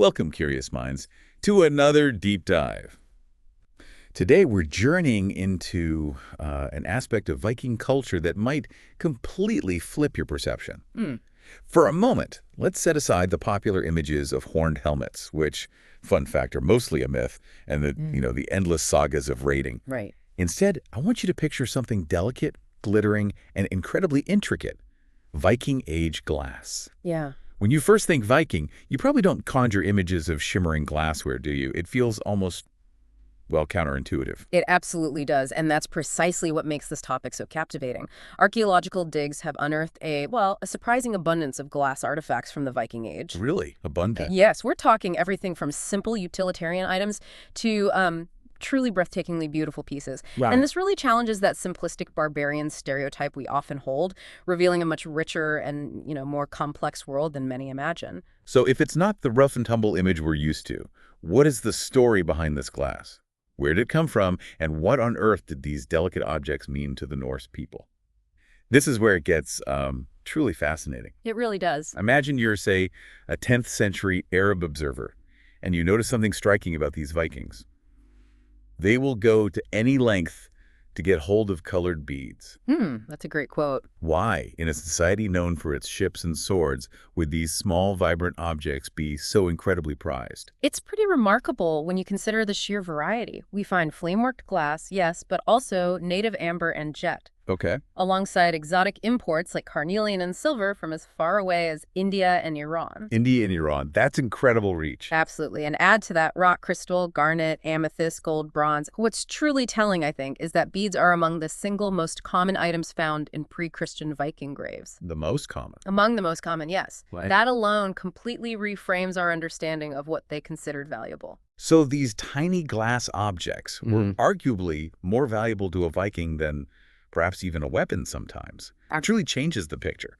Welcome, curious minds, to another deep dive. Today, we're journeying into an aspect of Viking culture that might completely flip your perception. For a moment, let's set aside the popular images of horned helmets, which, fun fact, are mostly a myth, and the endless sagas of raiding. Right. Instead, I want you to picture something delicate, glittering, and incredibly intricate: Viking Age glass. Yeah. When you first think Viking, you probably don't conjure images of shimmering glassware, do you? It feels almost, well, counterintuitive. It absolutely does, and that's precisely what makes this topic so captivating. Archaeological digs have unearthed a surprising abundance of glass artifacts from the Viking Age. Really? Abundant? Yes, we're talking everything from simple utilitarian items to truly breathtakingly beautiful pieces. Wow. And this really challenges that simplistic barbarian stereotype we often hold, revealing a much richer and, more complex world than many imagine. So if it's not the rough and tumble image we're used to, what is the story behind this glass? Where did it come from, and what on earth did these delicate objects mean to the Norse people? This is where it gets truly fascinating. It really does. Imagine you're, say, a 10th century Arab observer, and you notice something striking about these Vikings. They will go to any length to get hold of colored beads. That's a great quote. Why, in a society known for its ships and swords, would these small, vibrant objects be so incredibly prized? It's pretty remarkable when you consider the sheer variety. We find flame-worked glass, yes, but also native amber and jet, Okay. alongside exotic imports like carnelian and silver from as far away as India and Iran. India and Iran. That's incredible reach. Absolutely. And add to that rock crystal, garnet, amethyst, gold, bronze. What's truly telling, I think, is that beads are among the single most common items found in pre-Christian Viking graves. The most common. Among the most common, yes. Right. That alone completely reframes our understanding of what they considered valuable. So these tiny glass objects were arguably more valuable to a Viking than perhaps even a weapon sometimes. It truly changes the picture.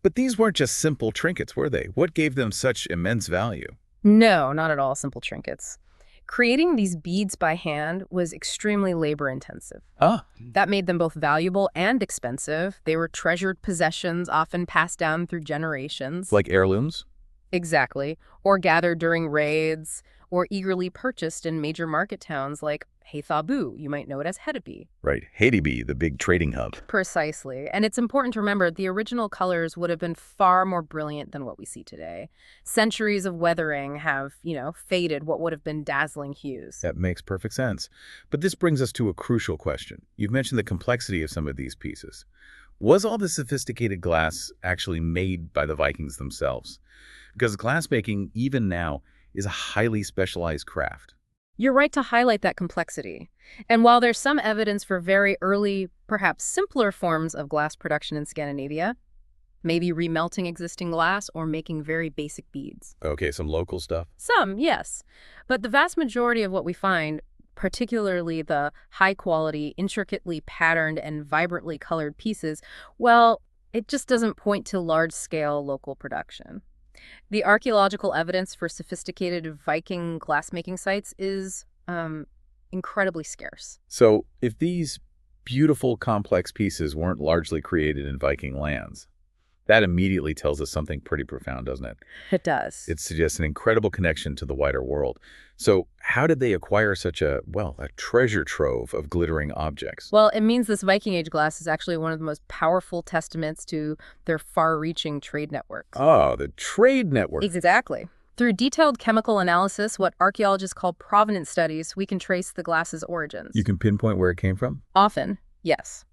But these weren't just simple trinkets, were they? What gave them such immense value? No, not at all simple trinkets. Creating these beads by hand was extremely labor-intensive. That made them both valuable and expensive. They were treasured possessions, often passed down through generations. Like heirlooms? Exactly. Or gathered during raids, or eagerly purchased in major market towns like Heithabu. You might know it as Hedeby. Right. Hedeby, the big trading hub. Precisely. And it's important to remember the original colors would have been far more brilliant than what we see today. Centuries of weathering have, faded what would have been dazzling hues. That makes perfect sense. But this brings us to a crucial question. You've mentioned the complexity of some of these pieces. Was all this sophisticated glass actually made by the Vikings themselves? Because glassmaking, even now, is a highly specialized craft. You're right to highlight that complexity. And while there's some evidence for very early, perhaps simpler forms of glass production in Scandinavia, maybe remelting existing glass or making very basic beads. Okay, some local stuff. Some, yes. But the vast majority of what we find, particularly the high-quality, intricately patterned, and vibrantly colored pieces, well, it just doesn't point to large-scale local production. The archaeological evidence for sophisticated Viking glassmaking sites is incredibly scarce. So if these beautiful, complex pieces weren't largely created in Viking lands, that immediately tells us something pretty profound, doesn't it? It does. It suggests an incredible connection to the wider world. So how did they acquire such a treasure trove of glittering objects? Well, it means this Viking Age glass is actually one of the most powerful testaments to their far-reaching trade networks. Oh, the trade network. Exactly. Through detailed chemical analysis, what archaeologists call provenance studies, we can trace the glass's origins. You can pinpoint where it came from? Often, yes.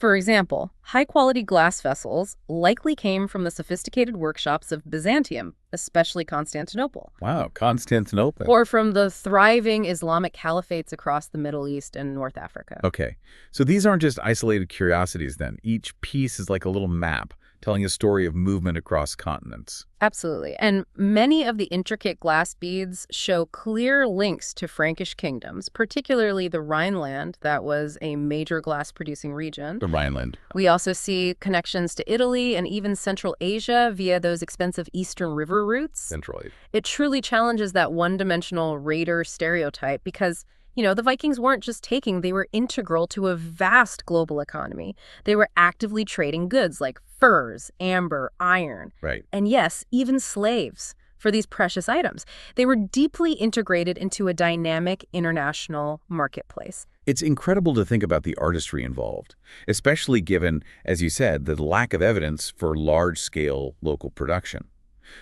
For example, high-quality glass vessels likely came from the sophisticated workshops of Byzantium, especially Constantinople. Wow, Constantinople. Or from the thriving Islamic Caliphates across the Middle East and North Africa. Okay, so these aren't just isolated curiosities then. Each piece is like a little map telling a story of movement across continents. Absolutely. And many of the intricate glass beads show clear links to Frankish kingdoms, particularly the Rhineland, that was a major glass-producing region. The Rhineland. We also see connections to Italy and even Central Asia via those expensive eastern river routes. Central Asia. It truly challenges that one-dimensional raider stereotype because the Vikings weren't just taking, they were integral to a vast global economy. They were actively trading goods like furs, amber, iron. Right. And yes, even slaves. for these precious items. They were deeply integrated into a dynamic international marketplace. It's incredible to think about the artistry involved, especially given, as you said, the lack of evidence for large-scale local production.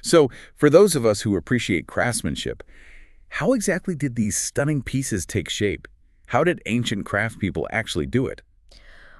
So, for those of us who appreciate craftsmanship, how exactly did these stunning pieces take shape? How did ancient craftspeople actually do it?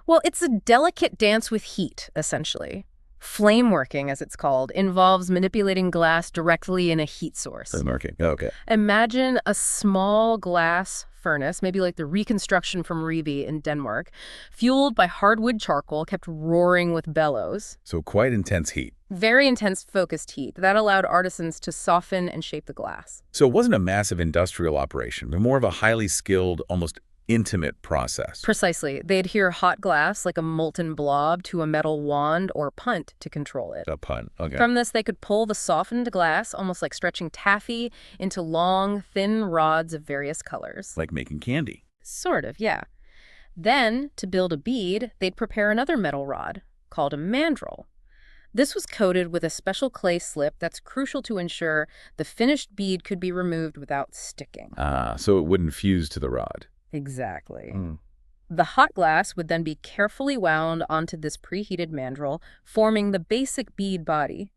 Well, it's a delicate dance with heat, essentially. Flame working, as it's called, involves manipulating glass directly in a heat source. Marking. Okay. Imagine a small glass furnace, maybe like the reconstruction from Ribe in Denmark, fueled by hardwood charcoal, kept roaring with bellows. So quite intense heat. Very intense focused heat that allowed artisans to soften and shape the glass. So it wasn't a massive industrial operation, but more of a highly skilled, almost intimate process. Precisely. They adhere hot glass like a molten blob to a metal wand or punt to control it. A punt. Okay. From this, they could pull the softened glass, almost like stretching taffy, into long, thin rods of various colors. Like making candy. Sort of, yeah. Then, to build a bead, they'd prepare another metal rod, called a mandrel. This was coated with a special clay slip that's crucial to ensure the finished bead could be removed without sticking. So it wouldn't fuse to the rod. Exactly. The hot glass would then be carefully wound onto this preheated mandrel, forming the basic bead body.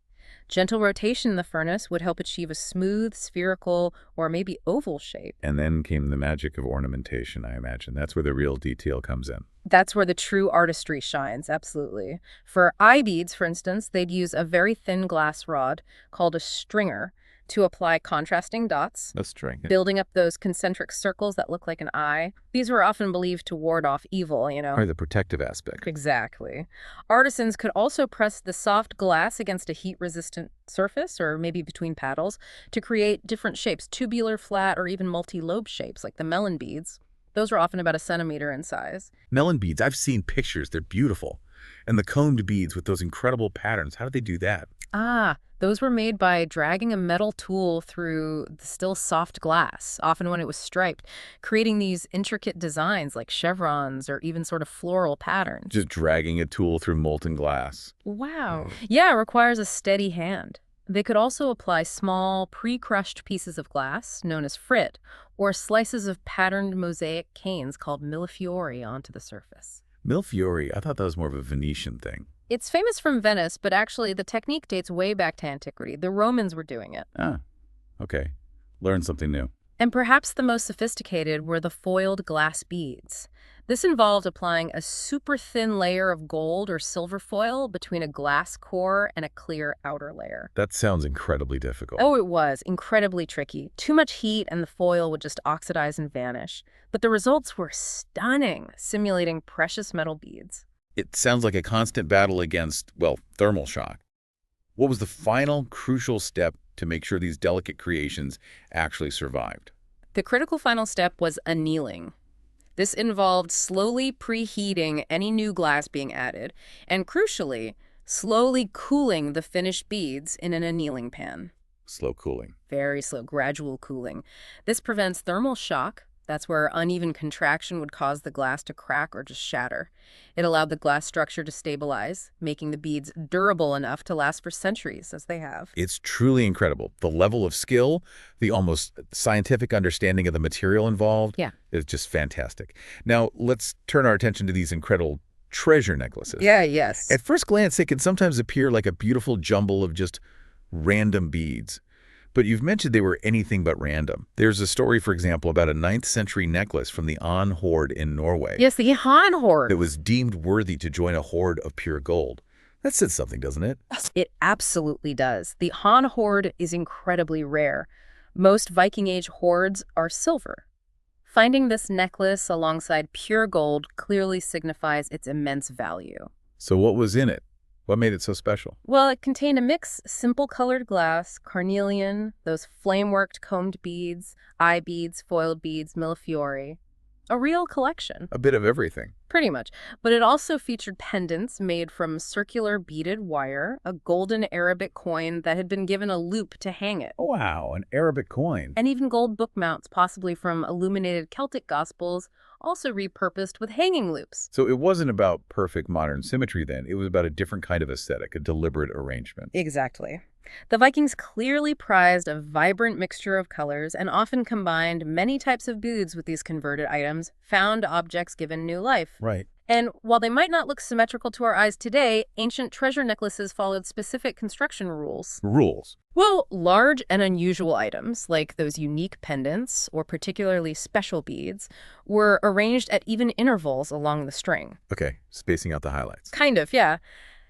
Gentle rotation in the furnace would help achieve a smooth, spherical, or maybe oval shape. And then came the magic of ornamentation, I imagine. That's where the real detail comes in. That's where the true artistry shines, absolutely. For eye beads, for instance, they'd use a very thin glass rod called a stringer to apply contrasting dots, A string. building up those concentric circles that look like an eye. These were often believed to ward off evil, Or the protective aspect. Exactly. Artisans could also press the soft glass against a heat-resistant surface, or maybe between paddles, to create different shapes, tubular, flat, or even multi-lobe shapes, like the melon beads. Those were often about a centimeter in size. Melon beads, I've seen pictures. They're beautiful. And the combed beads with those incredible patterns. How did they do that? Those were made by dragging a metal tool through the still soft glass, often when it was striped, creating these intricate designs like chevrons or even sort of floral patterns. Just dragging a tool through molten glass. Wow. Yeah, it requires a steady hand. They could also apply small, pre-crushed pieces of glass, known as frit, or slices of patterned mosaic canes called millefiori onto the surface. Millefiori, I thought that was more of a Venetian thing. It's famous from Venice, but actually the technique dates way back to antiquity. The Romans were doing it. Okay. Learn something new. And perhaps the most sophisticated were the foiled glass beads. This involved applying a super thin layer of gold or silver foil between a glass core and a clear outer layer. That sounds incredibly difficult. Oh, it was incredibly tricky. Too much heat and the foil would just oxidize and vanish. But the results were stunning, simulating precious metal beads. It sounds like a constant battle against, well, thermal shock. What was the final crucial step to make sure these delicate creations actually survived? The critical final step was annealing. This involved slowly preheating any new glass being added, and crucially, slowly cooling the finished beads in an annealing pan. Slow cooling. Very slow, gradual cooling. This prevents thermal shock. That's where uneven contraction would cause the glass to crack or just shatter. It allowed the glass structure to stabilize, making the beads durable enough to last for centuries, as they have. It's truly incredible. The level of skill, the almost scientific understanding of the material involved is just fantastic. Now, let's turn our attention to these incredible treasure necklaces. Yes. At first glance, they can sometimes appear like a beautiful jumble of just random beads. But you've mentioned they were anything but random. There's a story, for example, about a 9th century necklace from the An hoard in Norway. Yes, the Han hoard. That was deemed worthy to join a hoard of pure gold. That says something, doesn't it? It absolutely does. The Han hoard is incredibly rare. Most Viking Age hoards are silver. Finding this necklace alongside pure gold clearly signifies its immense value. So what was in it? What made it so special? Well, it contained a mix: simple colored glass, carnelian, those flame-worked combed beads, eye beads, foiled beads, millefiori. A real collection. A bit of everything. Pretty much. But it also featured pendants made from circular beaded wire, a golden Arabic coin that had been given a loop to hang it. Oh, wow, an Arabic coin. And even gold book mounts, possibly from illuminated Celtic Gospels, also repurposed with hanging loops. So it wasn't about perfect modern symmetry then. It was about a different kind of aesthetic, a deliberate arrangement. Exactly. The Vikings clearly prized a vibrant mixture of colors and often combined many types of beads with these converted items, found objects given new life. Right. And while they might not look symmetrical to our eyes today, ancient treasure necklaces followed specific construction rules. Rules. Well, large and unusual items, like those unique pendants or particularly special beads, were arranged at even intervals along the string. Okay, spacing out the highlights. Kind of, yeah.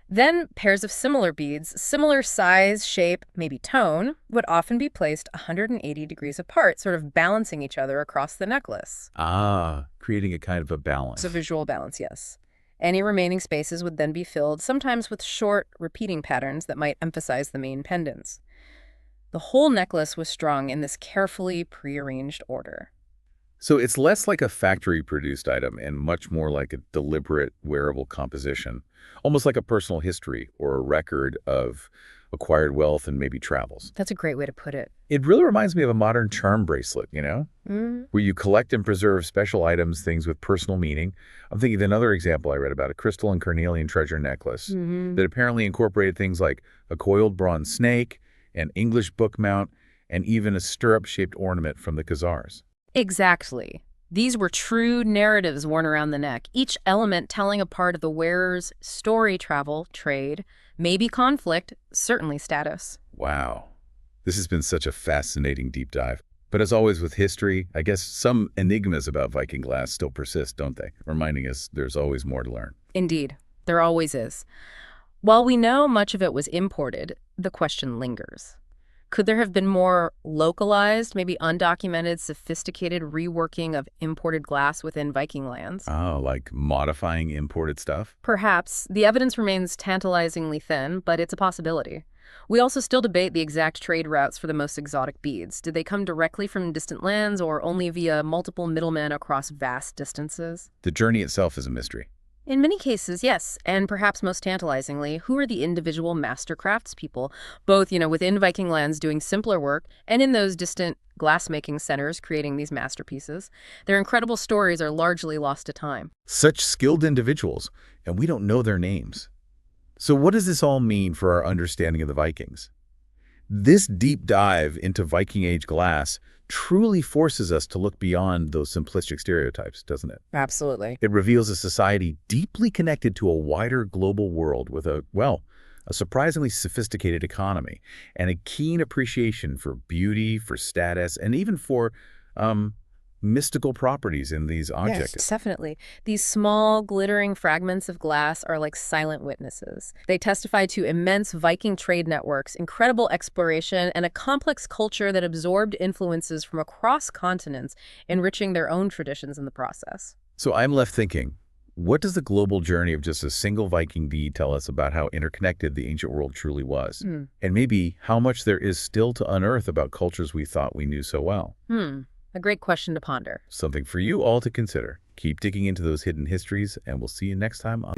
Then pairs of similar beads, similar size, shape, maybe tone, would often be placed 180 degrees apart, sort of balancing each other across the necklace. Ah, creating a kind of a balance. It's a visual balance, yes. Any remaining spaces would then be filled, sometimes with short, repeating patterns that might emphasize the main pendants. The whole necklace was strung in this carefully prearranged order. So it's less like a factory-produced item and much more like a deliberate, wearable composition, almost like a personal history or a record of acquired wealth and maybe travels. That's a great way to put it. It really reminds me of a modern charm bracelet, where you collect and preserve special items, things with personal meaning. I'm thinking of another example I read about, a crystal and carnelian treasure necklace that apparently incorporated things like a coiled bronze snake, an English book mount, and even a stirrup-shaped ornament from the Khazars. Exactly. These were true narratives worn around the neck, each element telling a part of the wearer's story, travel, trade, maybe conflict, certainly status. Wow. This has been such a fascinating deep dive. But as always with history, I guess some enigmas about Viking glass still persist, don't they? Reminding us there's always more to learn. Indeed, there always is. While we know much of it was imported, the question lingers. Could there have been more localized, maybe undocumented, sophisticated reworking of imported glass within Viking lands? Oh, like modifying imported stuff? Perhaps. The evidence remains tantalizingly thin, but it's a possibility. We also still debate the exact trade routes for the most exotic beads. Did they come directly from distant lands or only via multiple middlemen across vast distances? The journey itself is a mystery. In many cases, yes, and perhaps most tantalizingly, who are the individual master craftspeople, both, within Viking lands doing simpler work and in those distant glassmaking centers creating these masterpieces? Their incredible stories are largely lost to time. Such skilled individuals, and we don't know their names. So what does this all mean for our understanding of the Vikings? This deep dive into Viking Age glass truly forces us to look beyond those simplistic stereotypes, doesn't it? Absolutely. It reveals a society deeply connected to a wider global world with a surprisingly sophisticated economy and a keen appreciation for beauty, for status, and even for mystical properties in these objects. Yes, definitely. These small, glittering fragments of glass are like silent witnesses. They testify to immense Viking trade networks, incredible exploration, and a complex culture that absorbed influences from across continents, enriching their own traditions in the process. So I'm left thinking, what does the global journey of just a single Viking bead tell us about how interconnected the ancient world truly was? And maybe how much there is still to unearth about cultures we thought we knew so well? A great question to ponder. Something for you all to consider. Keep digging into those hidden histories, and we'll see you next time on